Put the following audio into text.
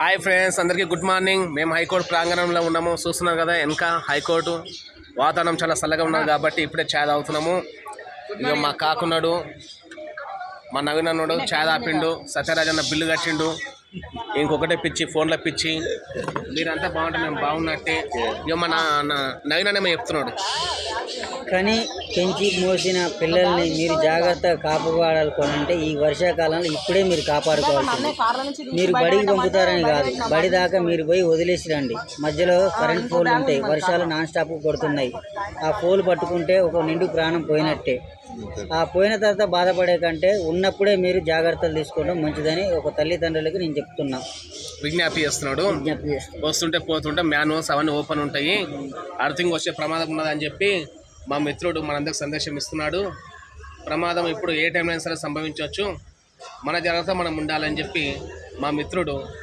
Hi friends, అందరికీ good morning. మేము high court ప్రాంగణంలో ఉన్నాము. చూస్తున్నారు కదా వెనక హైకోర్టు. వాతావరణం చాలా చల్లగా ఉన్నది కాబట్టి ఇప్పుడే ఛాయ్ తాగుతున్నాము. ఇక మా కాకున్నాడు, మా నవీన్ అన్నాడు ఛాయ్ తాపిండు, సత్యరాజ్ అన్న బిల్లు కట్టిండు. ఇంకొకటే పిచ్చి ఫోన్లో పిచ్చి. మీరంతా బాగుంటే మేము బాగున్నట్టే. ఇక మా నవీన్ అనే చెప్తున్నాడు, కానీ పెంచి మోసిన పిల్లల్ని మీరు జాగ్రత్తగా కాపాడాలనుకోనంటే ఈ వర్షాకాలంలో ఇప్పుడే మీరు కాపాడుకోవాల్సింది. మీరు బడికి పంపుతారని కాదు, బడి దాకా మీరు పోయి వదిలేసి రండి. మధ్యలో కరెంట్ పోల్ ఉంటాయి, వర్షాలు నాన్ స్టాప్ కొడుతున్నాయి. ఆ పోల్ పట్టుకుంటే ఒక నిండు ప్రాణం పోయినట్టే. ఆ పోయిన తర్వాత బాధపడే కంటే ఉన్నప్పుడే మీరు జాగ్రత్తలు తీసుకోవడం మంచిదని ఒక తల్లిదండ్రులకి నేను చెప్తున్నా, విజ్ఞప్తి చేస్తున్నాడు. వస్తుంటే పోతుంటే మ్యాన్హోల్స్ అవన్నీ ఓపెన్ ఉంటాయి, అర్థింగ్ వచ్చే ప్రమాదం ఉన్నదని చెప్పి మా మిత్రుడు మనందరికి సందేశం ఇస్తున్నాడు. ప్రమాదం ఇప్పుడు ఏ టైంలో సరే సంభవించవచ్చు, మన జాగ్రత్త మనం ఉండాలని చెప్పి మా మిత్రుడు